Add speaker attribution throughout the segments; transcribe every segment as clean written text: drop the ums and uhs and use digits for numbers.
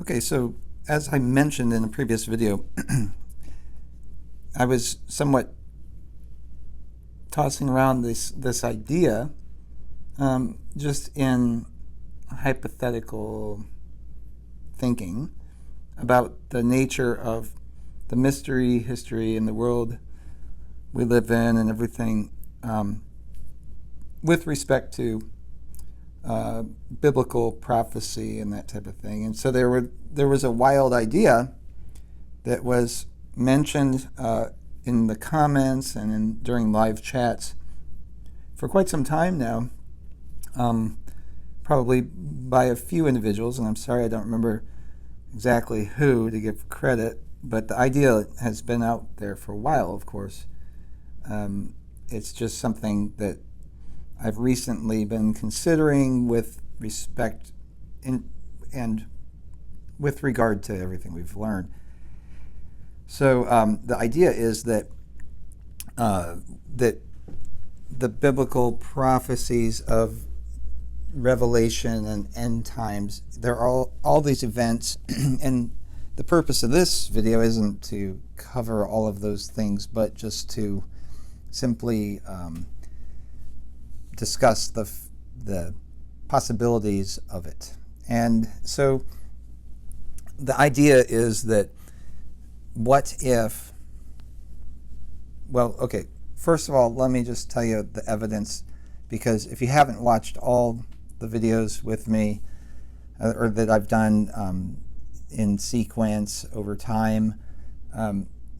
Speaker 1: Okay, so as I mentioned in a previous video, I was somewhat tossing around this idea just in hypothetical thinking about the nature of the mystery, history, and the world we live in and everything with respect to biblical prophecy and that type of thing. And so there was a wild idea that was mentioned in the comments and during live chats for quite some time now, probably by a few individuals, and I'm sorry I don't remember exactly who to give credit, but the idea has been out there for a while, of course. It's just something that I've recently been considering with respect and with regard to everything we've learned. So the idea is that that the biblical prophecies of Revelation and end times, there are all these events, and the purpose of this video isn't to cover all of those things, but just to simply discuss the possibilities of it. And so the idea is that what if, well, okay, first of all, let me just tell you the evidence, because if you haven't watched all the videos with me or that I've done in sequence over time,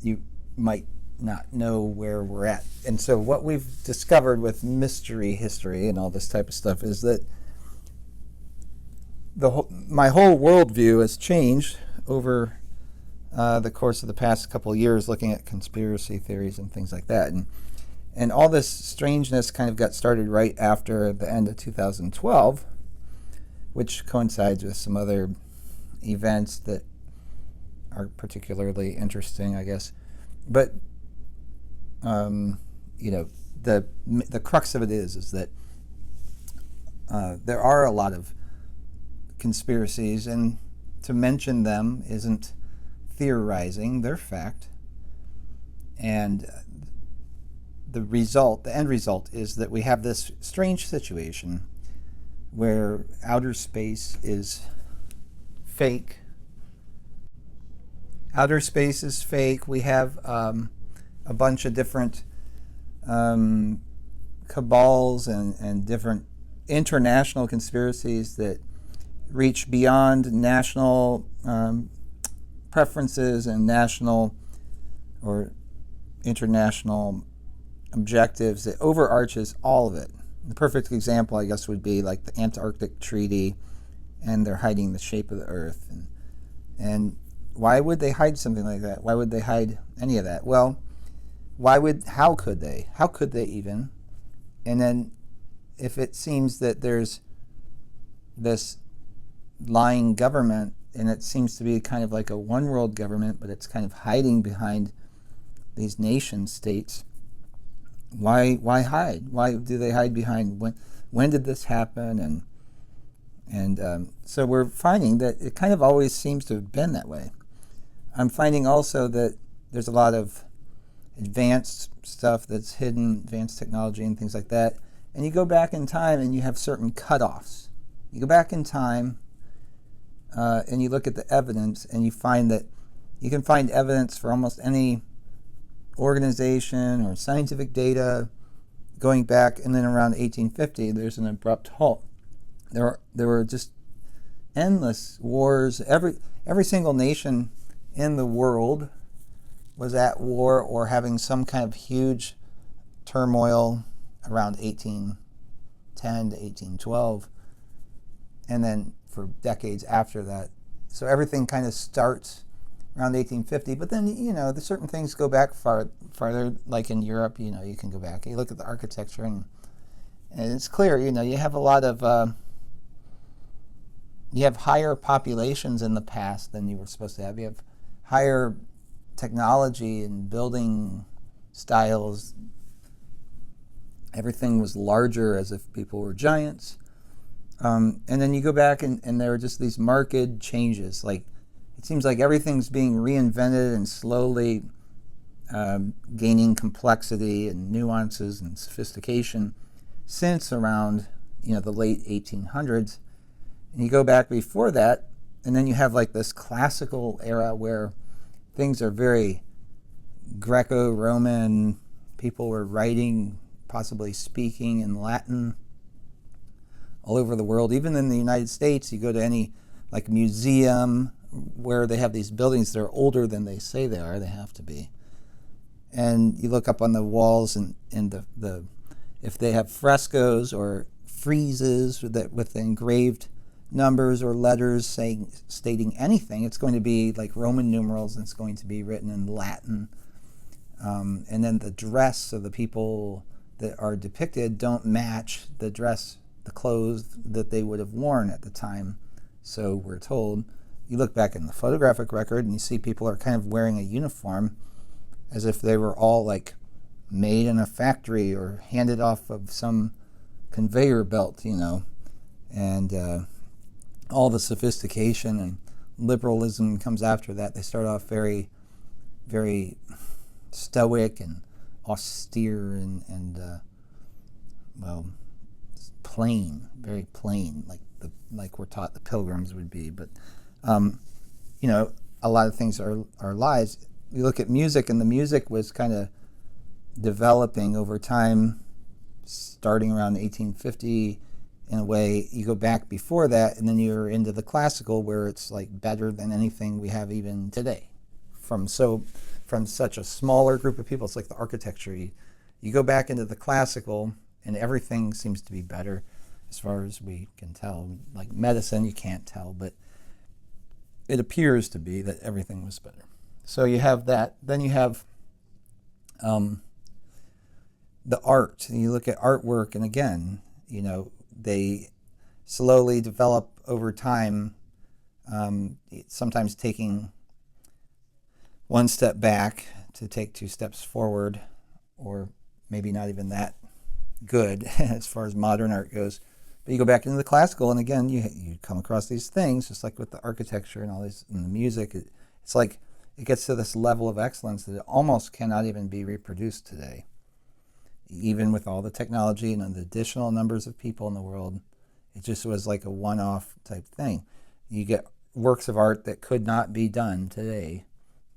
Speaker 1: you might not know where we're at. And so what we've discovered with mystery history and all this type of stuff is that my whole worldview has changed over the course of the past couple of years, looking at conspiracy theories and things like that. And all this strangeness kind of got started right after the end of 2012, which coincides with some other events that are particularly interesting, I guess. But the crux of it is that there are a lot of conspiracies, and to mention them isn't theorizing, they're fact. And the end result is that we have this strange situation where outer space is fake. Outer space is fake. We have a bunch of different cabals and different international conspiracies that reach beyond national preferences and national or international objectives that overarches all of it. The perfect example, I guess, would be like the Antarctic Treaty, and they're hiding the shape of the Earth. And why would they hide something like that? Why would they hide any of that? Well, how could they? How could they even? And then if it seems that there's this lying government, and it seems to be kind of like a one world government, but it's kind of hiding behind these nation states, why hide? Why do they hide behind? When did this happen? And so we're finding that it kind of always seems to have been that way. I'm finding also that there's a lot of advanced stuff that's hidden, advanced technology and things like that. And you go back in time and you have certain cutoffs. You go back in time and you look at the evidence, and you find that you can find evidence for almost any organization or scientific data going back, and then around 1850 there's an abrupt halt. There were just endless wars. Every single nation in the world was at war or having some kind of huge turmoil around 1810 to 1812, and then for decades after that. So everything kind of starts around 1850, but then, the certain things go back farther, like in Europe, you can go back. You look at the architecture, and it's clear, you have a lot of, you have higher populations in the past than you were supposed to have. You have higher technology and building styles. Everything was larger, as if people were giants. And then you go back and there are just these marked changes. Like, it seems like everything's being reinvented and slowly gaining complexity and nuances and sophistication since around, the late 1800s. And you go back before that, and then you have like this classical era where things are very Greco-Roman. People were writing, possibly speaking in Latin all over the world. Even in the United States, you go to any like museum where they have these buildings that are older than they say they are. They have to be. And you look up on the walls, and the if they have frescoes or friezes with engraved numbers or letters stating anything, it's going to be like Roman numerals, and it's going to be written in Latin. And then the dress of the people that are depicted don't match the clothes that they would have worn at the time. So we're told. You look back in the photographic record and you see people are kind of wearing a uniform as if they were all like made in a factory or handed off of some conveyor belt, and all the sophistication and liberalism comes after that. They start off very, very stoic and austere and plain, very plain, like we're taught the pilgrims would be. But a lot of things are lies. You look at music, and the music was kind of developing over time, starting around 1850. In a way, you go back before that, and then you're into the classical, where it's like better than anything we have even today. From such a smaller group of people, it's like the architecture. You go back into the classical, and everything seems to be better, as far as we can tell. Like medicine, you can't tell, but it appears to be that everything was better. So you have that. Then you have the art. And you look at artwork, and again, they slowly develop over time, sometimes taking one step back to take two steps forward, or maybe not even that good as far as modern art goes. But you go back into the classical, and again, you come across these things, just like with the architecture and all this, and the music. It's like it gets to this level of excellence that it almost cannot even be reproduced today. Even with all the technology and the additional numbers of people in the world, it just was like a one-off type thing. You get works of art that could not be done today.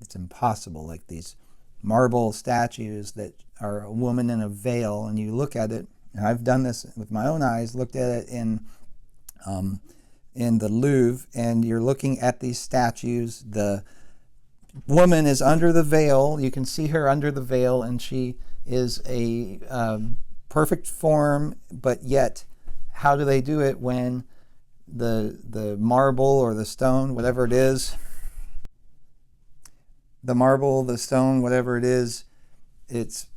Speaker 1: It's impossible, like these marble statues that are a woman in a veil, and you look at it, and I've done this with my own eyes, looked at it in the Louvre, and you're looking at these statues. The woman is under the veil. You can see her under the veil, and she is a perfect form, but yet how do they do it when the marble or the stone, whatever it is, the marble, the stone, whatever it is, it's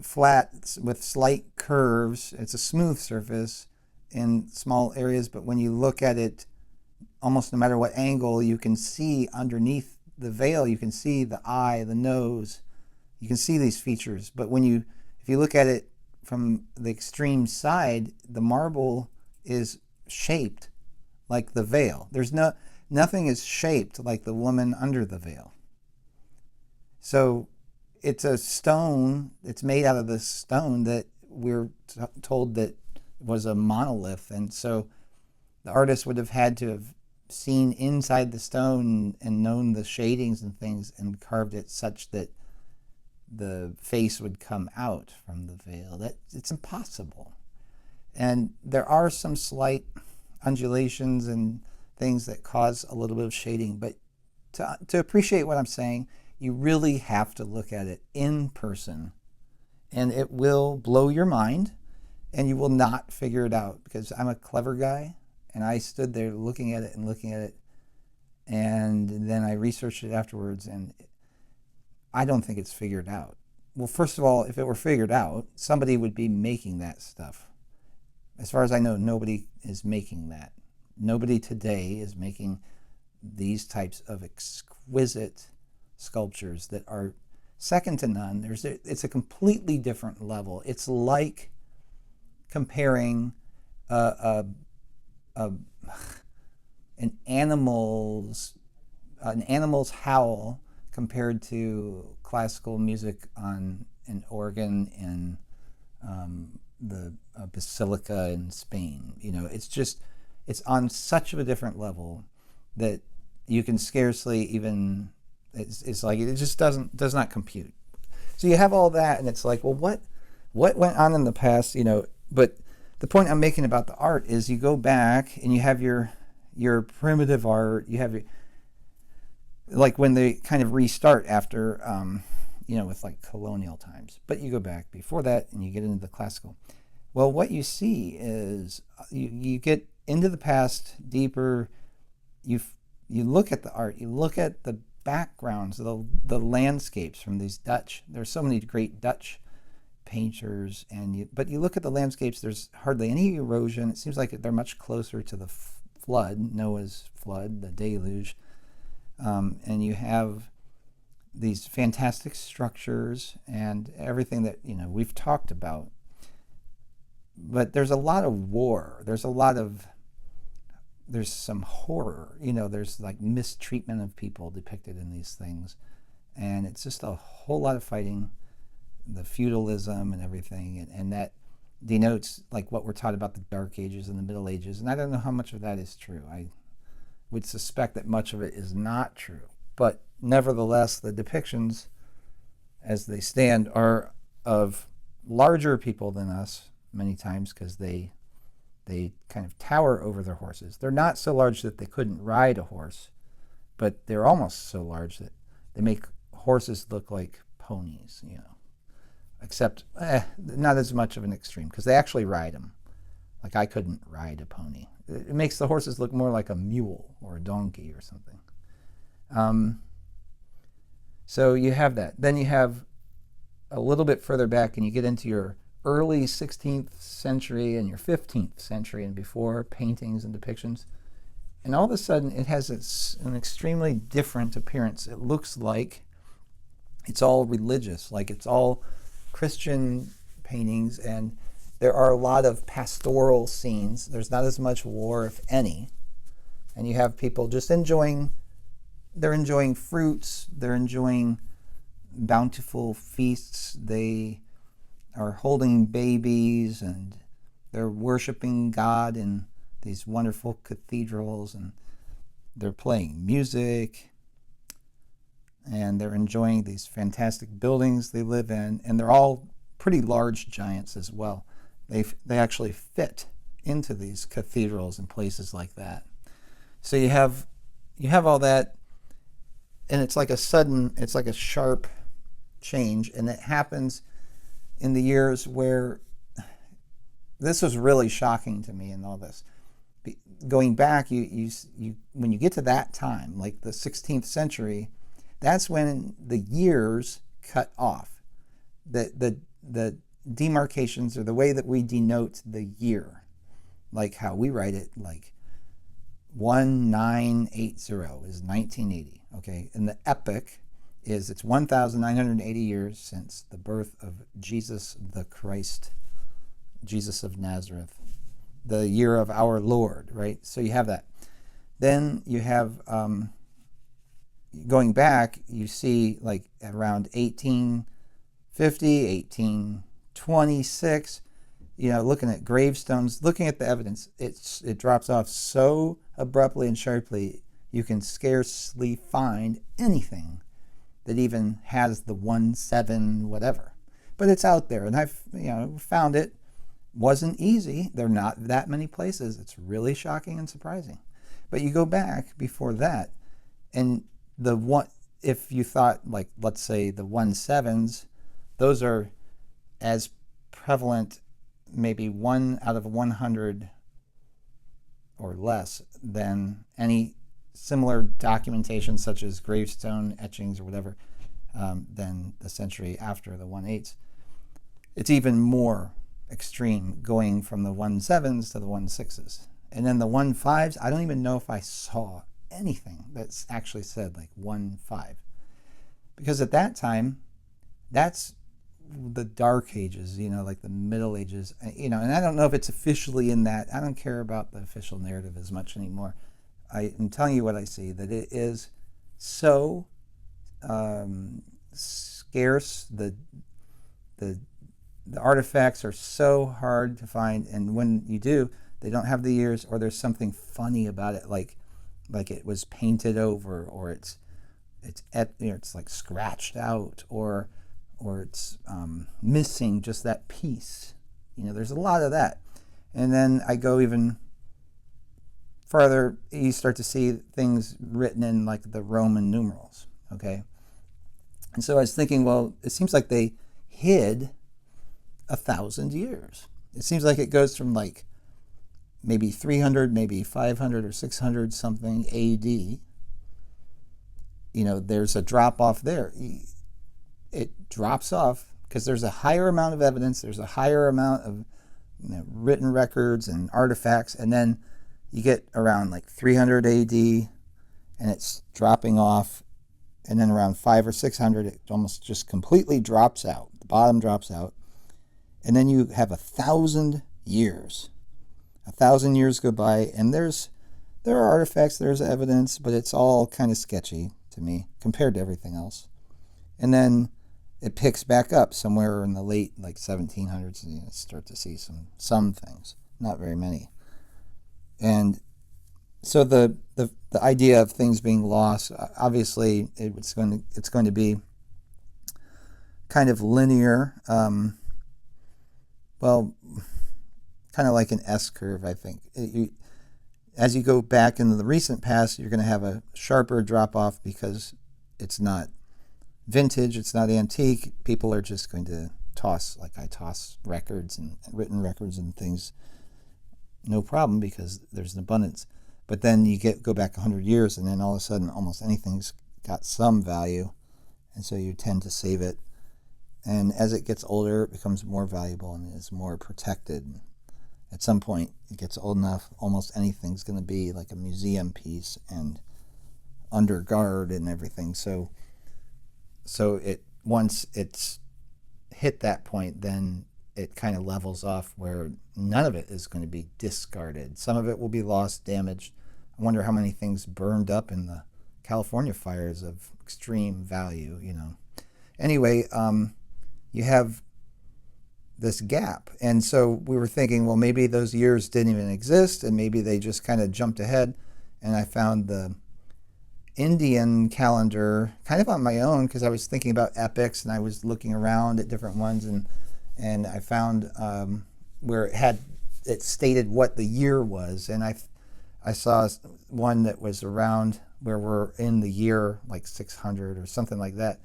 Speaker 1: flat with slight curves. It's a smooth surface in small areas, but when you look at it, almost no matter what angle, you can see underneath the veil, you can see the eye, the nose, you can see these features. But if you look at it from the extreme side, the marble is shaped like the veil. Nothing is shaped like the woman under the veil. So it's a stone, it's made out of this stone that we're told that was a monolith. And so the artist would have had to have seen inside the stone and known the shadings and things and carved it such that the face would come out from the veil. It's impossible. And there are some slight undulations and things that cause a little bit of shading, but to appreciate what I'm saying, you really have to look at it in person, and it will blow your mind, and you will not figure it out, because I'm a clever guy, and I stood there looking at it, and then I researched it afterwards, and I don't think it's figured out. Well, first of all, if it were figured out, somebody would be making that stuff. As far as I know, nobody is making that. Nobody today is making these types of exquisite sculptures that are second to none. It's a completely different level. It's like comparing a a an animal's howl compared to classical music on an organ in the basilica in Spain. It's on such of a different level that you can scarcely even. It's like it just does not compute. So you have all that, and it's like, well, what went on in the past, But the point I'm making about the art is you go back and you have your primitive art. You have like when they kind of restart after, with like colonial times. But you go back before that and you get into the classical. Well, what you see is you get into the past deeper. You look at the art. You look at the backgrounds, the landscapes from these Dutch. There's so many great Dutch painters, but you look at the landscapes. There's hardly any erosion. It seems like they're much closer to the flood, Noah's flood, the deluge, and you have these fantastic structures and everything that we've talked about. But there's a lot of war. There's some horror. There's like mistreatment of people depicted in these things, and it's just a whole lot of fighting, the feudalism and everything, and that denotes like what we're taught about the Dark Ages and the Middle Ages. And I don't know how much of that is true. I would suspect that much of it is not true, but nevertheless, the depictions as they stand are of larger people than us many times, because they kind of tower over their horses. They're not so large that they couldn't ride a horse, but they're almost so large that they make horses look like ponies, except not as much of an extreme, because they actually ride them. Like I couldn't ride a pony. It makes the horses look more like a mule or a donkey or something. So you have that. Then you have a little bit further back and you get into your early 16th century and your 15th century and before paintings and depictions. And all of a sudden it has an extremely different appearance. It looks like it's all religious, like it's all Christian paintings, and there are a lot of pastoral scenes. There's not as much war, if any. And you have people just enjoying fruits, they're enjoying bountiful feasts, they are holding babies, and they're worshiping God in these wonderful cathedrals, and they're playing music, and they're enjoying these fantastic buildings they live in, and they're all pretty large giants as well. They actually fit into these cathedrals and places like that. So you have all that, and it's like a sharp change, and it happens in the years where this was really shocking to me in all this. Going back, you when you get to that time, like the 16th century, that's when the years cut off. The demarcations, or the way that we denote the year, like how we write it, like 1980 is 1980, okay? And the epoch is it's 1,980 years since the birth of Jesus the Christ, Jesus of Nazareth, the year of our Lord, right? So you have that. Then you have, going back, you see like around 1850, 1826, looking at gravestones, looking at the evidence, it drops off so abruptly and sharply, you can scarcely find anything that even has the 1-7 whatever. But it's out there, and I've found it. Wasn't easy. There are not that many places. It's really shocking and surprising. But you go back before that, and if you thought, like, let's say the 1-7s, those are as prevalent, maybe 1 out of 100 or less, than any similar documentation such as gravestone etchings or whatever, than the century after the 1-8s. It's even more extreme, going from the 1-7s to the 1-6s. And then the 1-5s, I don't even know if I saw anything that's actually said like 1-5. Because at that time, that's the Dark Ages, like the Middle Ages, and I don't know if it's officially in that. I don't care about the official narrative as much anymore. I am telling you what I see, that it is so scarce. The artifacts are so hard to find, and when you do, they don't have the years, or there's something funny about it, like it was painted over, or it's like scratched out, or it's missing just that piece. There's a lot of that. And then I go even farther, you start to see things written in like the Roman numerals, okay? And so I was thinking, well, it seems like they hid 1,000 years. It seems like it goes from like maybe 300, maybe 500 or 600 something AD. There's a drop off there. It drops off because there's a higher amount of evidence, there's a higher amount of written records and artifacts, and then you get around like 300 AD and it's dropping off, and then around 500 or 600 it almost just completely drops out. The bottom drops out, and then you have 1,000 years. 1,000 years go by, and there are artifacts, there's evidence, but it's all kind of sketchy to me compared to everything else. And then it picks back up somewhere in the late like 1700s, and you start to see some things, not very many. And so the idea of things being lost, obviously it's going to be kind of linear, well, kind of like an S curve, I think. As you go back into the recent past, you're going to have a sharper drop off because it's not vintage, it's not antique. People are just going to toss, like I toss records and written records and things, no problem, because there's an abundance. But then you go back 100 years, and then all of a sudden almost anything's got some value, and so you tend to save it. And as it gets older, it becomes more valuable and is more protected. At some point, it gets old enough, almost anything's going to be like a museum piece and under guard and everything. So once it's hit that point, then it kind of levels off where none of it is going to be discarded. Some of it will be lost, damaged. I wonder how many things burned up in the California fires of extreme value, Anyway, you have this gap. And so we were thinking, well, maybe those years didn't even exist, and maybe they just kind of jumped ahead. And I found the Indian calendar kind of on my own because I was thinking about epics, and I was looking around at different ones, and I found where it stated what the year was, and I saw one that was around where we're in the year like 600 or something like that,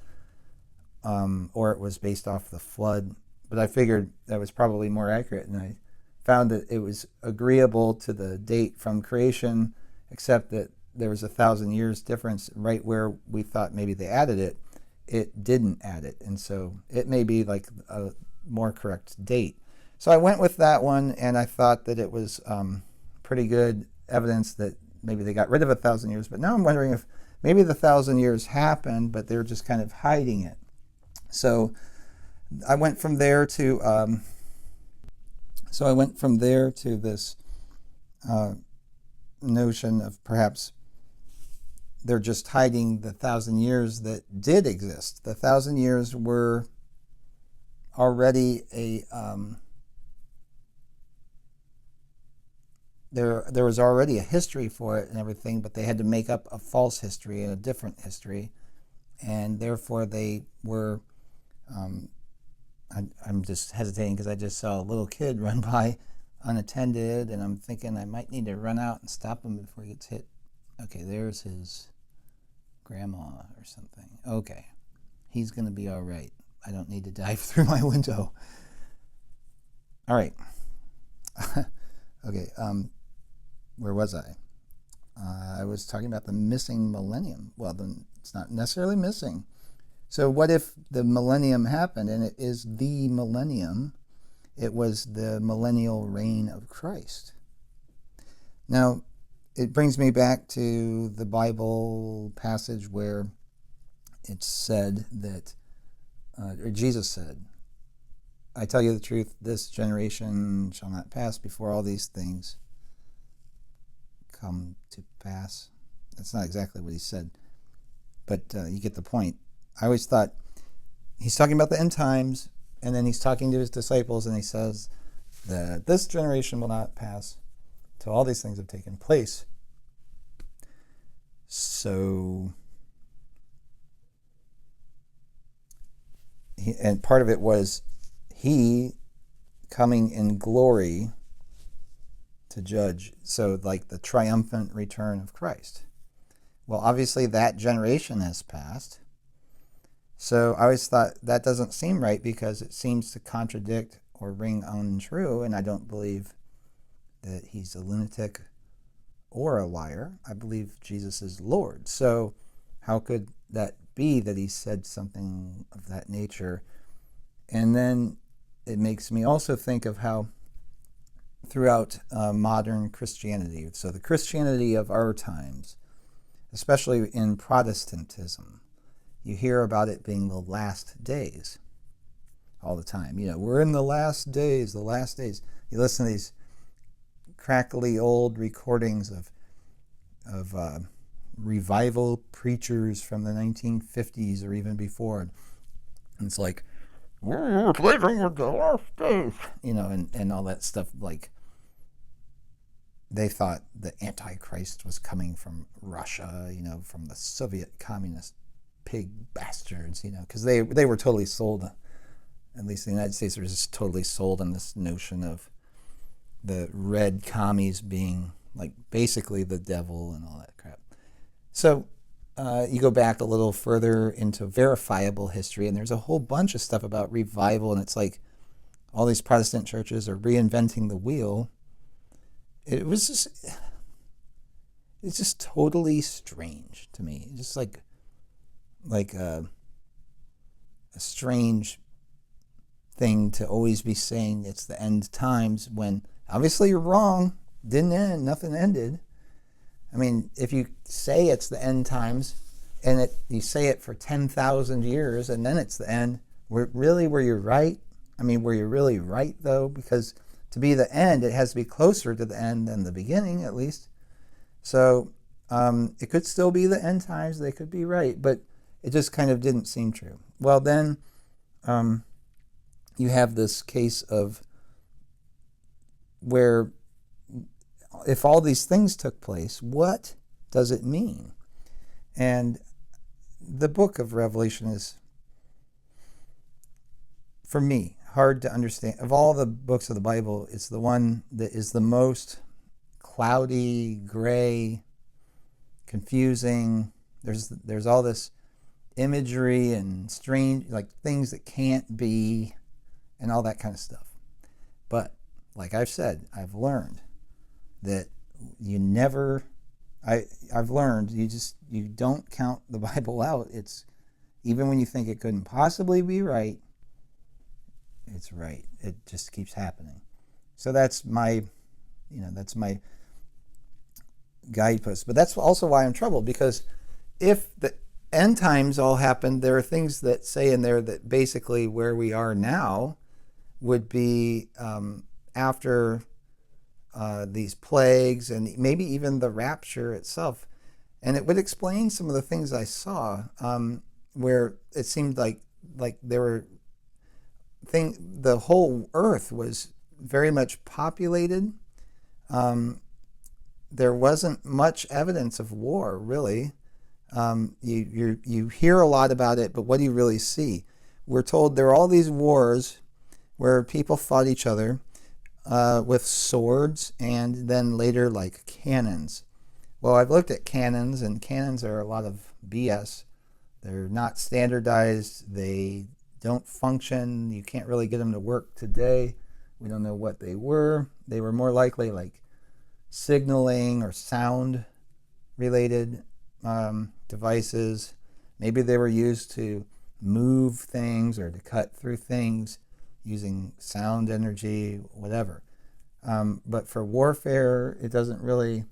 Speaker 1: or it was based off the flood, but I figured that was probably more accurate, and I found that it was agreeable to the date from creation, except that there was 1,000 years difference right where we thought maybe they added it. It didn't add it, and so it may be like a more correct date. So I went with that one, and I thought that it was pretty good evidence that maybe they got rid of 1,000 years. But now I'm wondering if maybe the 1,000 years happened, but they're just kind of hiding it. So I went from there to this notion of perhaps they're just hiding the 1,000 years that did exist. The 1,000 years were already there was already a history for it and everything, but they had to make up a false history and a different history, and therefore they were. I'm just hesitating because I just saw a little kid run by unattended, and I'm thinking I might need to run out and stop him before he gets hit. Okay, there's his grandma or something. Okay, he's going to be all right. I don't need to dive through my window. All right. Okay, where was I? I was talking about the missing millennium. Well, then it's not necessarily missing. So what if the millennium happened, and it is the millennium? It was the millennial reign of Christ. Now, it brings me back to the Bible passage where it's said that, or Jesus said, I tell you the truth, this generation shall not pass before all these things come to pass. That's not exactly what he said, but you get the point. I always thought he's talking about the end times, and then he's talking to his disciples, and he says that this generation will not pass till all these things have taken place. So, and part of it was he coming in glory to judge. So, like the triumphant return of Christ. Well, obviously that generation has passed. So I always thought that doesn't seem right because it seems to contradict or ring untrue, and I don't believe that he's a lunatic or a liar. I believe Jesus is Lord. So how could that be that he said something of that nature? And then it makes me also think of how throughout modern Christianity, so the Christianity of our times, especially in Protestantism, you hear about it being the last days all the time. You know, we're in the last days, the last days. You listen to these crackly old recordings of revival preachers from the 1950s or even before. And it's like, we're living in the last days, you know, and all that stuff. Like, they thought the Antichrist was coming from Russia, you know, from the Soviet communist pig bastards, you know, because they were totally sold, at least the United States was just totally sold on this notion of the red commies being like basically the devil and all that crap. So you go back a little further into verifiable history, and there's a whole bunch of stuff about revival, and it's like all these Protestant churches are reinventing the wheel. It's just totally strange to me. Just like a strange thing to always be saying it's the end times when obviously you're wrong. Didn't end, nothing ended. I mean, if you say it's the end times and you say it for 10,000 years and then it's the end, were you right? I mean, were you really right though? Because to be the end, it has to be closer to the end than the beginning, at least. So it could still be the end times. They could be right, but it just kind of didn't seem true. Well, then you have this case of where if all these things took place, what does it mean? And the book of Revelation is, for me, hard to understand. Of all the books of the Bible, it's the one that is the most cloudy, gray, confusing. There's all this imagery and strange, like things that can't be, and all that kind of stuff. But like I've said, I've learned that I've learned you don't count the Bible out. It's even when you think it couldn't possibly be right, it's right. It just keeps happening. So that's my guidepost. But that's also why I'm troubled, because if the end times all happened, there are things that say in there that basically where we are now would be after these plagues and maybe even the rapture itself. And it would explain some of the things I saw where it seemed like there were the whole earth was very much populated. There wasn't much evidence of war, really. You hear a lot about it, but what do you really see? We're told there are all these wars where people fought each other with swords and then later like cannons. Well, I've looked at cannons, and cannons are a lot of BS. They're not standardized. They don't function. You can't really get them to work today. We don't know what they were. They were more likely like signaling or sound related devices. Maybe they were used to move things or to cut through things using sound energy, whatever. But for warfare, it doesn't really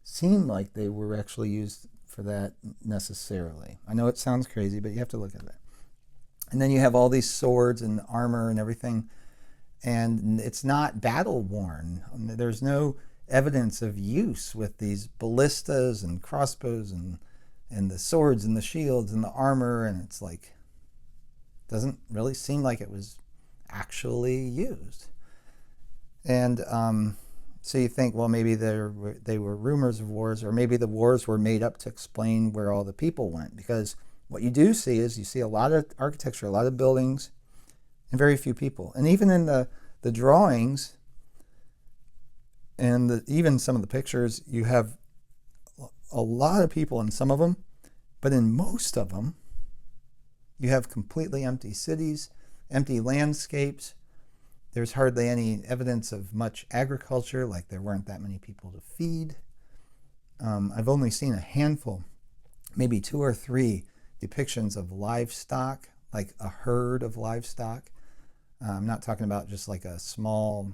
Speaker 1: seem like they were actually used for that necessarily. I know it sounds crazy, but you have to look at that. And then you have all these swords and armor and everything. and it's not battle worn. There's no evidence of use with these ballistas and crossbows and the swords and the shields and the armor, and it's like, doesn't really seem like it was actually used. And so you think, well, maybe they were rumors of wars, or maybe the wars were made up to explain where all the people went. Because what you do see is you see a lot of architecture, a lot of buildings, and very few people. And even in the drawings and even some of the pictures, you have a lot of people in some of them, but in most of them, you have completely empty cities, empty landscapes. There's hardly any evidence of much agriculture, like there weren't that many people to feed. I've only seen a handful, maybe 2 or 3 depictions of livestock, like a herd of livestock. I'm not talking about just like a small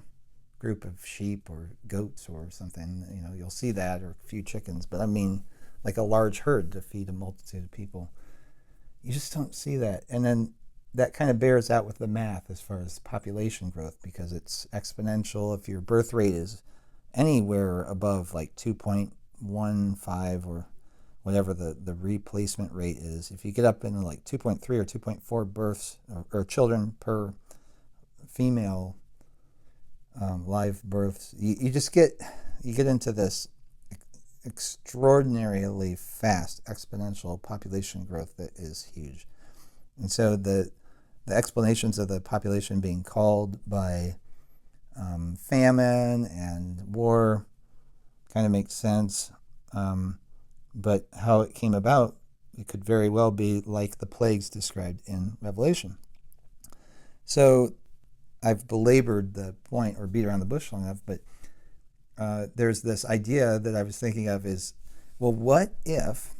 Speaker 1: group of sheep or goats or something. You know, you'll see that, or a few chickens, but I mean like a large herd to feed a multitude of people. You just don't see that. And then that kind of bears out with the math as far as population growth, because it's exponential. If your birth rate is anywhere above like 2.15 or whatever the replacement rate is, if you get up into like 2.3 or 2.4 births or children per female live births, you get into this extraordinarily fast exponential population growth that is huge. And so the explanations of the population being called by famine and war kind of makes sense, but how it came about, it could very well be like the plagues described in Revelation. So I've belabored the point or beat around the bush long enough, but there's this idea that I was thinking of is, well, what if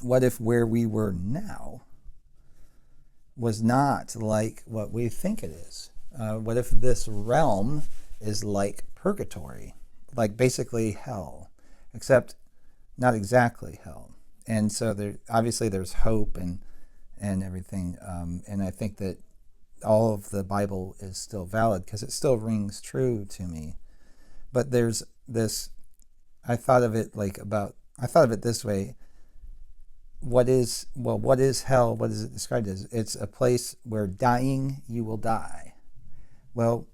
Speaker 1: where we were now was not like what we think it is? What if this realm is like Purgatory, like basically hell, except not exactly hell? And so obviously there's hope and everything, and I think that all of the Bible is still valid because it still rings true to me. But there's this, I thought of it this way. What is hell? What is it described as? It's a place where dying you will die. Well,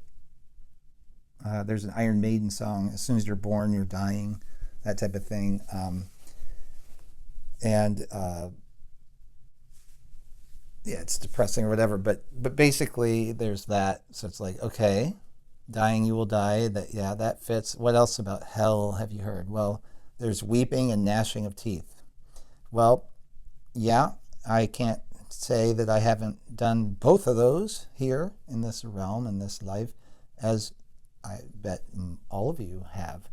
Speaker 1: there's an Iron Maiden song, as soon as you're born, you're dying, that type of thing. Yeah, it's depressing or whatever, but basically there's that. So it's like, okay, dying you will die, that fits. What else about hell have you heard? Well, there's weeping and gnashing of teeth. Well, yeah, I can't say that I haven't done both of those here in this realm, in this life, as I bet all of you have.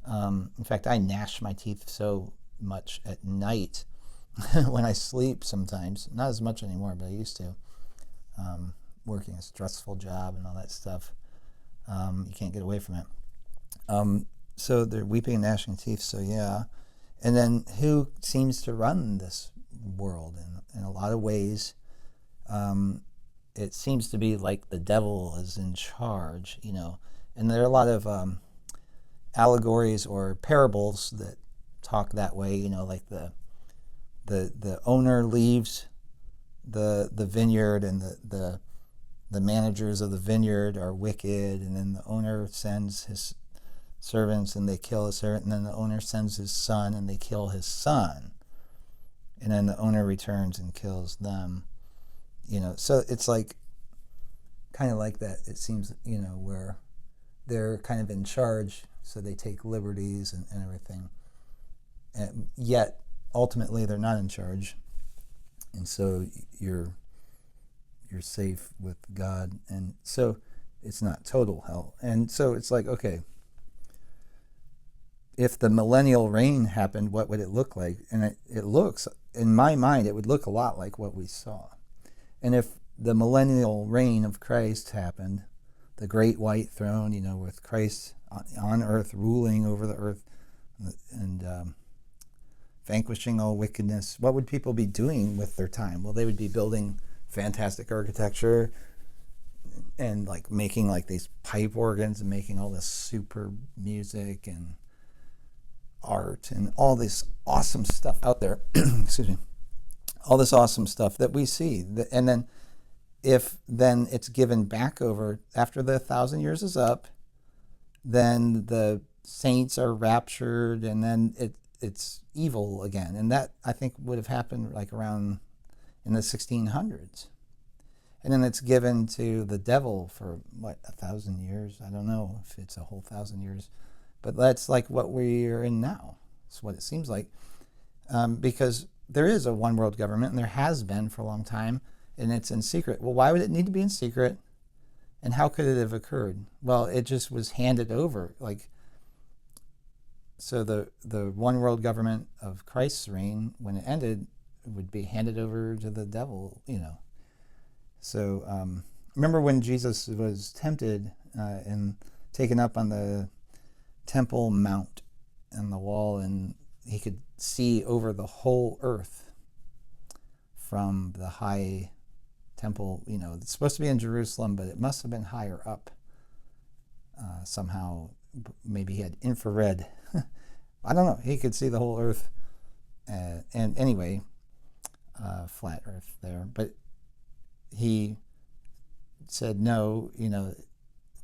Speaker 1: In fact, I gnash my teeth so much at night when I sleep sometimes. Not as much anymore, but I used to. Working a stressful job and all that stuff. You can't get away from it. So they're weeping and gnashing teeth, so yeah. And then who seems to run this world? In a lot of ways, it seems to be like the devil is in charge, you know. And there are a lot of allegories or parables that talk that way, you know, like the owner leaves the vineyard, and the managers of the vineyard are wicked, and then the owner sends his servants and they kill his servant, and then the owner sends his son and they kill his son, and then the owner returns and kills them, you know. So it's like kind of like that, it seems, you know, where they're kind of in charge, so they take liberties and everything, and yet ultimately they're not in charge, and so you're safe with God. And so it's not total hell. And so it's like, okay, if the millennial reign happened, what would it look like? And it looks, in my mind, it would look a lot like what we saw. And if the millennial reign of Christ happened, the great white throne, you know, with Christ on earth, ruling over the earth and vanquishing all wickedness, what would people be doing with their time? Well, they would be building fantastic architecture and like making like these pipe organs and making all this super music and art and all this awesome stuff out there. Excuse me. All this awesome stuff that we see. And then if then it's given back over after the 1,000 years is up, then the saints are raptured, and then it's evil again. And that, I think, would have happened like around in the 1600s. And then it's given to the devil for, 1,000 years? I don't know if it's a whole 1,000 years. But that's like what we're in now. That's what it seems like. Because there is a one world government, and there has been for a long time, and it's in secret. Well, why would it need to be in secret? And how could it have occurred? Well, it just was handed over. So the one world government of Christ's reign, when it ended, would be handed over to the devil, So remember when Jesus was tempted and taken up on the Temple Mount and the wall, and he could see over the whole earth from the high temple. It's supposed to be in Jerusalem, but it must have been higher up somehow. Maybe he had infrared. I don't know. He could see the whole earth. And anyway, flat earth there. But he said no,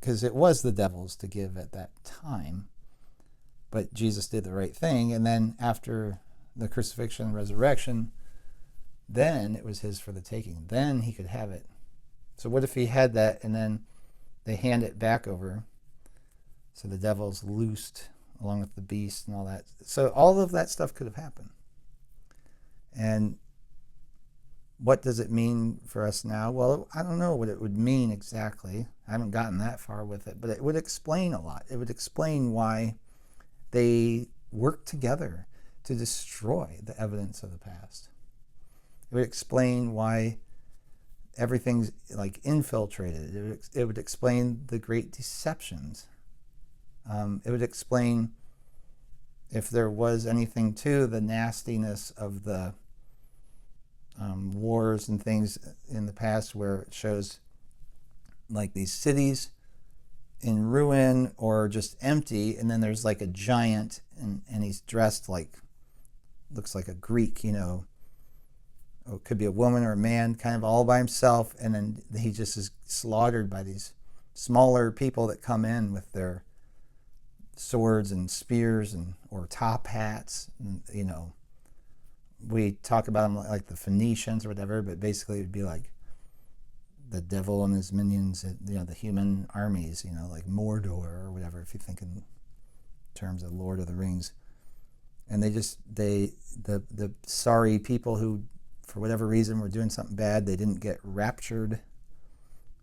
Speaker 1: because it was the devil's to give at that time. But Jesus did the right thing. And then after the crucifixion and resurrection, then it was his for the taking. Then he could have it. So what if he had that and then they hand it back over? So the devil's loosed along with the beast and all that. So all of that stuff could have happened. And what does it mean for us now? Well, I don't know what it would mean exactly. I haven't gotten that far with it, but it would explain a lot. It would explain why they worked together to destroy the evidence of the past. It would explain why everything's like infiltrated. It would explain the great deceptions. It would explain, if there was anything to the nastiness of the wars and things in the past, where it shows like these cities in ruin or just empty, and then there's like a giant, and he's dressed like, looks like a Greek, or it could be a woman or a man, kind of all by himself, and then he just is slaughtered by these smaller people that come in with their swords and spears or top hats. We talk about them like the Phoenicians or whatever, but basically it would be like the devil and his minions, the human armies, like Mordor or whatever, if you think in terms of Lord of the Rings. And the sorry people who, for whatever reason, were doing something bad, they didn't get raptured.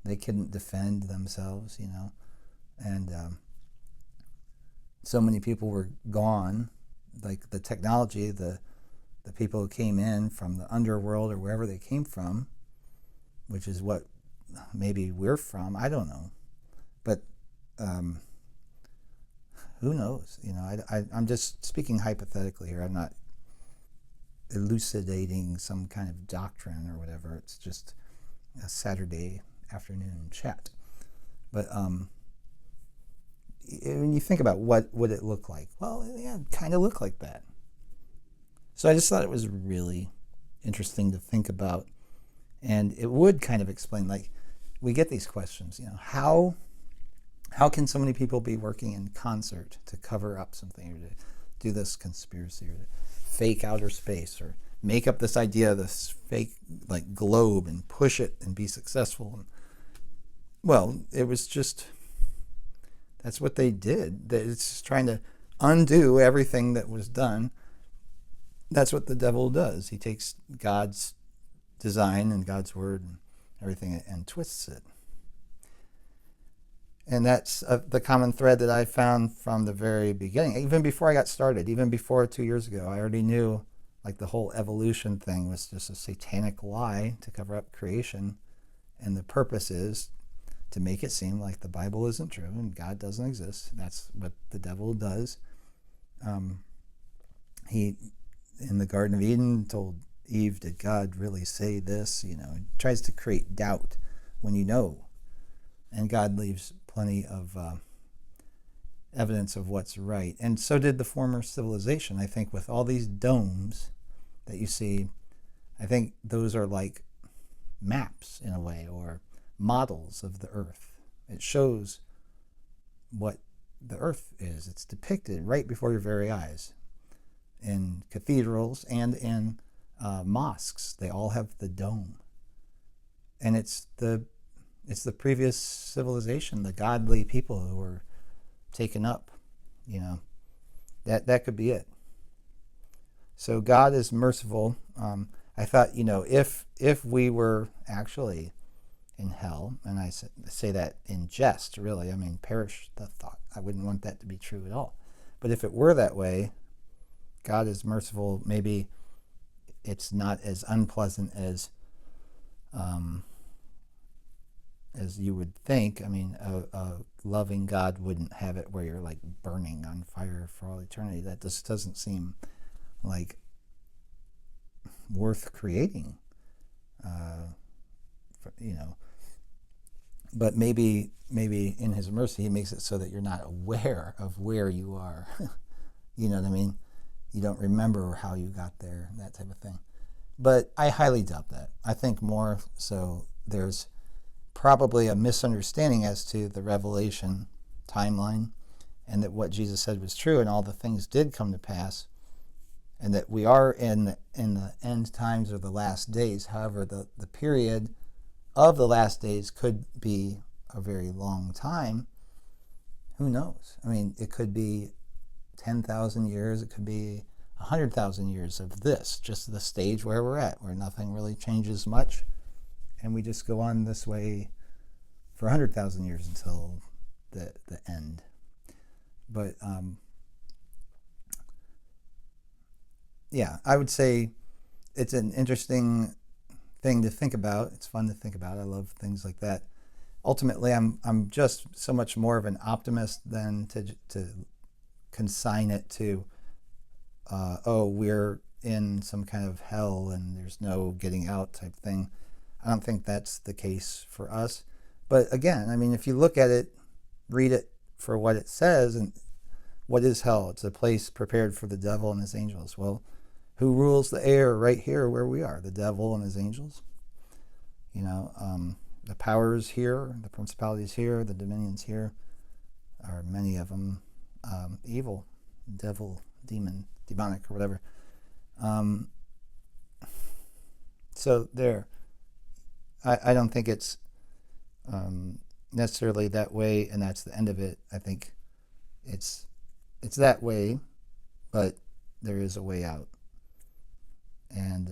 Speaker 1: They couldn't defend themselves, and so many people were gone. Like the technology, the people who came in from the underworld or wherever they came from, which is what maybe we're from, I don't know. But who knows? I'm just speaking hypothetically here. I'm not elucidating some kind of doctrine or whatever. It's just a Saturday afternoon chat. But when you think about what would it look like, well, yeah, it kind of looked like that. So I just thought it was really interesting to think about, and it would kind of explain, like, we get these questions, how can so many people be working in concert to cover up something, or to do this conspiracy, or to fake outer space, or make up this idea of this fake like globe and push it and be successful? And, well, it was just, that's what they did. It's just trying to undo everything that was done. That's what the devil does. He takes God's design and God's word and everything and twists it. And that's the common thread that I found from the very beginning. Even before I got started, even before 2 years ago, I already knew like the whole evolution thing was just a satanic lie to cover up creation. And the purpose is to make it seem like the Bible isn't true and God doesn't exist. That's what the devil does. He, in the Garden of Eden, told Eve, did God really say this? He tries to create doubt when you know. and God leaves plenty of evidence of what's right. And so did the former civilization. I think with all these domes that you see, I think those are like maps in a way, or models of the earth. It shows what the earth is. It's depicted right before your very eyes. In cathedrals and in mosques, they all have the dome. And it's the previous civilization, the godly people who were taken up, that could be it. So God is merciful. I thought, if we were actually in hell, and I say that in jest, really, perish the thought. I wouldn't want that to be true at all. But if it were that way, God is merciful. Maybe it's not as unpleasant as you would think. A loving God wouldn't have it where you're like burning on fire for all eternity. That just doesn't seem like worth creating. But maybe in his mercy he makes it so that you're not aware of where you are. You know what I mean? You don't remember how you got there, that type of thing. But I highly doubt that. I think more so there's probably a misunderstanding as to the Revelation timeline, and that what Jesus said was true, and all the things did come to pass, and that we are in the end times or the last days. However, the period of the last days could be a very long time. Who knows? It could be 10,000 years, it could be 100,000 years of this, just the stage where we're at, where nothing really changes much, and we just go on this way for 100,000 years until the end. But I would say it's an interesting thing to think about. It's fun to think about. I love things like that. Ultimately, I'm just so much more of an optimist than to consign it to we're in some kind of hell and there's no getting out type thing. I don't think that's the case for us. But again, if you look at it, read it for what it says, and what is hell? It's a place prepared for the devil and his angels. Well, who rules the air right here where we are? The devil and his angels. The powers here, the principalities here, the dominions here, are many of them evil, devil, demonic, or whatever. So there. I don't think it's necessarily that way, and that's the end of it. I think it's that way, but there is a way out. And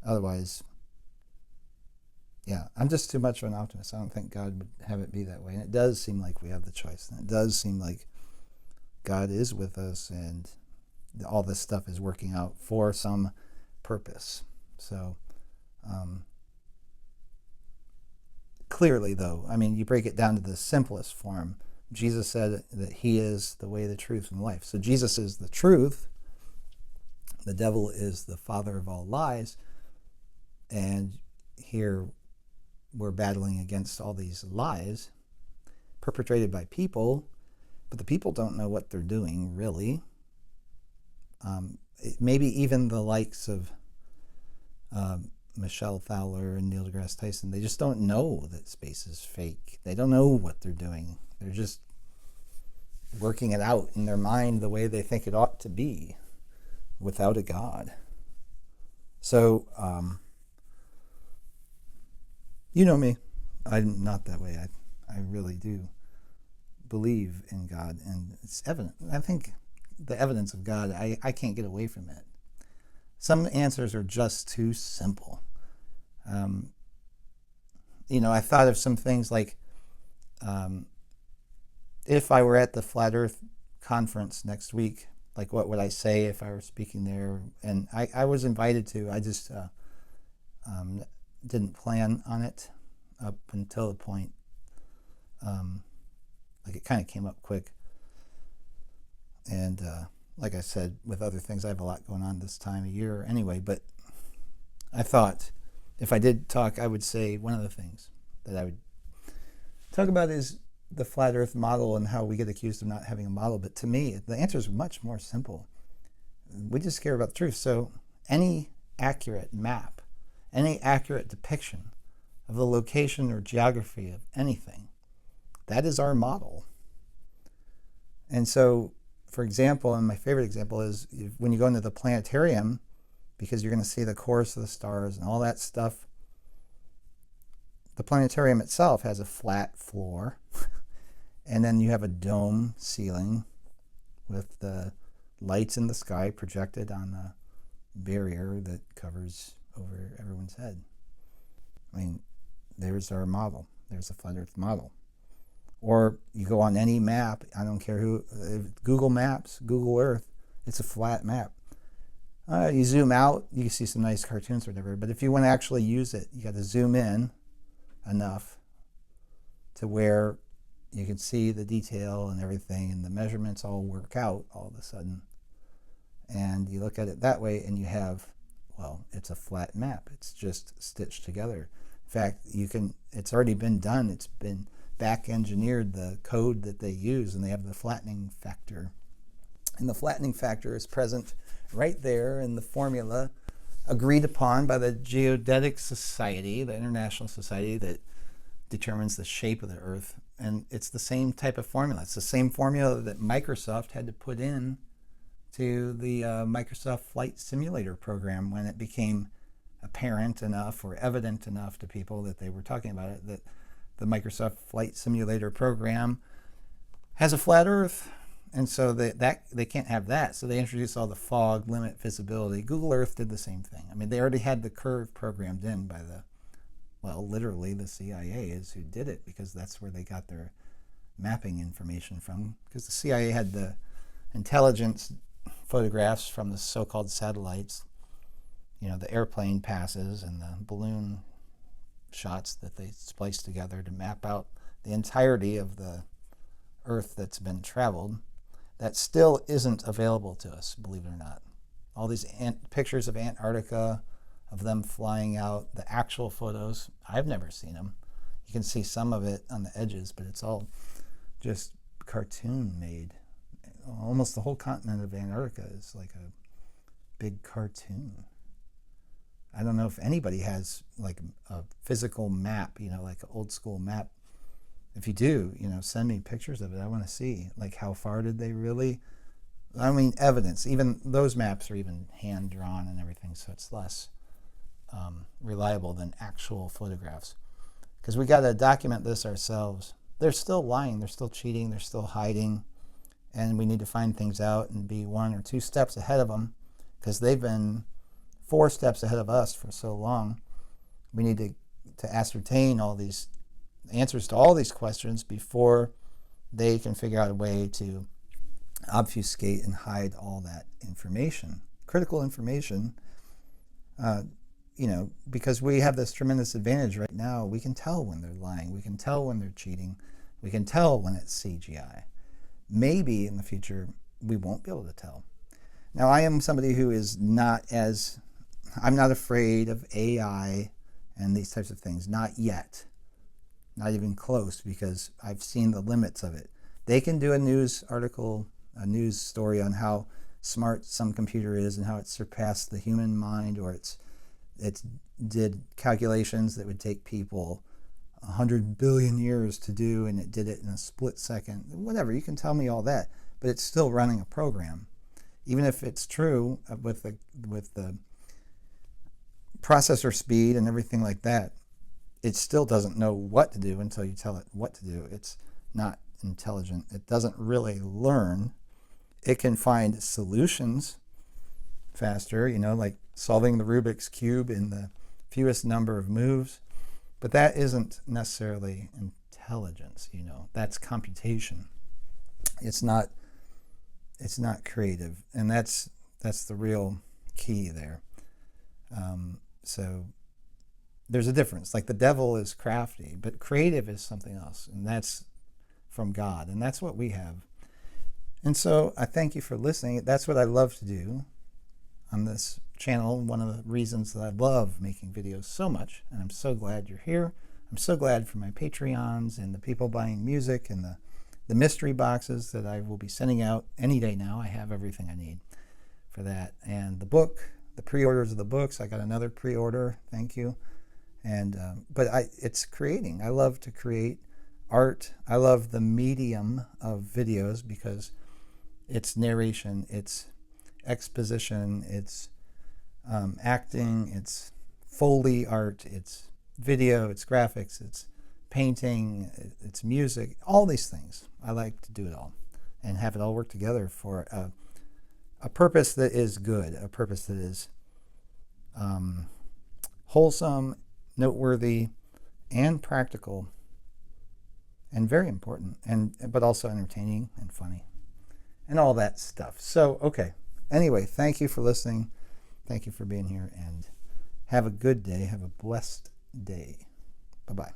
Speaker 1: otherwise, I'm just too much of an optimist. I don't think God would have it be that way. And it does seem like we have the choice. And it does seem like God is with us, and all this stuff is working out for some purpose. So clearly, though, you break it down to the simplest form. Jesus said that he is the way, the truth, and life. So Jesus is the truth. The devil is the father of all lies. And here we're battling against all these lies perpetrated by people, but the people don't know what they're doing, really. Maybe even the likes of Michelle Fowler and Neil deGrasse Tyson, they just don't know that space is fake. They don't know what they're doing. They're just working it out in their mind the way they think it ought to be, without a God. So, you know me. I'm not that way. I really do believe in God, and it's evident. I think the evidence of God, I can't get away from it. Some answers are just too simple. I thought of some things like, if I were at the Flat Earth conference next week, like what would I say if I were speaking there? And I was invited to. I just didn't plan on it up until the point. Like it kind of came up quick. And like I said, with other things, I have a lot going on this time of year anyway. But I thought if I did talk, I would say one of the things that I would talk about is the flat earth model and how we get accused of not having a model. But to me, the answer is much more simple. We just care about the truth. So any accurate map, any accurate depiction of the location or geography of anything, that is our model. And so, for example, and my favorite example is when you go into the planetarium, because you're going to see the course of the stars and all that stuff. The planetarium itself has a flat floor, and then you have a dome ceiling with the lights in the sky projected on a barrier that covers over everyone's head. I mean, there's our model. There's a flat earth model. Or you go on any map, I don't care who, Google Maps, Google Earth, it's a flat map. You zoom out, you can see some nice cartoons or whatever, but if you want to actually use it, you got to zoom in enough to where you can see the detail and everything, and the measurements all work out all of a sudden. And you look at it that way, and you have, well, it's a flat map. It's just stitched together. In fact, it's already been done. It's been back engineered, the code that they use, and they have the flattening factor. And the flattening factor is present right there in the formula agreed upon by the Geodetic Society, the international society that determines the shape of the Earth. And it's the same type of formula. It's the same formula that Microsoft had to put in to the Microsoft Flight Simulator program when it became apparent enough or evident enough to people that they were talking about it, that the Microsoft Flight Simulator program has a flat Earth, and so they can't have that. So they introduced all the fog, limit visibility. Google Earth did the same thing. I mean, they already had the curve programmed in by literally the CIA is who did it, because that's where they got their mapping information from, because the CIA had the intelligence photographs from the so-called satellites, the airplane passes and the balloon shots that they spliced together to map out the entirety of the Earth that's been traveled. That still isn't available to us, believe it or not. All these pictures of Antarctica, of them flying out, the actual photos, I've never seen them. You can see some of it on the edges, but it's all just cartoon made. Almost the whole continent of Antarctica is like a big cartoon. I don't know if anybody has like a physical map, like an old school map. If you do, send me pictures of it. I want to see, like, how far did they really, evidence. Even those maps are even hand drawn and everything, so it's less reliable than actual photographs. Because we got to document this ourselves. They're still lying, they're still cheating, they're still hiding, and we need to find things out and be 1 or 2 steps ahead of them, because they've been 4 steps ahead of us for so long. We need to ascertain all these answers to all these questions before they can figure out a way to obfuscate and hide all that information, critical information, because we have this tremendous advantage right now. We can tell when they're lying. We can tell when they're cheating. We can tell when it's CGI. Maybe in the future, we won't be able to tell. Now, I am somebody who is I'm not afraid of AI and these types of things. Not yet. Not even close, because I've seen the limits of it. They can do a news article, a news story on how smart some computer is and how it surpassed the human mind, or it did calculations that would take people 100 billion years to do, and it did it in a split second. Whatever, you can tell me all that, but it's still running a program. Even if it's true with the processor speed and everything like that, it still doesn't know what to do until you tell it what to do. It's not intelligent. It doesn't really learn. It can find solutions faster, like solving the Rubik's Cube in the fewest number of moves. But that isn't necessarily intelligence, That's computation. It's not creative. And that's the real key there. So there's a difference. Like, the devil is crafty, but creative is something else, and that's from God, and that's what we have. And so I thank you for listening. That's what I love to do on this channel. One of the reasons that I love making videos so much, and I'm so glad you're here. I'm so glad for my Patreons and the people buying music and the mystery boxes that I will be sending out any day now. I have everything I need for that. And the book, the pre-orders of the books. I got another pre-order. Thank you. And but it's creating. I love to create art. I love the medium of videos because it's narration, it's exposition, it's acting, it's Foley art, it's video, it's graphics, it's painting, it's music, all these things. I like to do it all and have it all work together for a purpose that is good, a purpose that is wholesome, noteworthy, and practical, and very important, but also entertaining and funny, and all that stuff. So, okay. Anyway, thank you for listening. Thank you for being here, and have a good day. Have a blessed day. Bye-bye.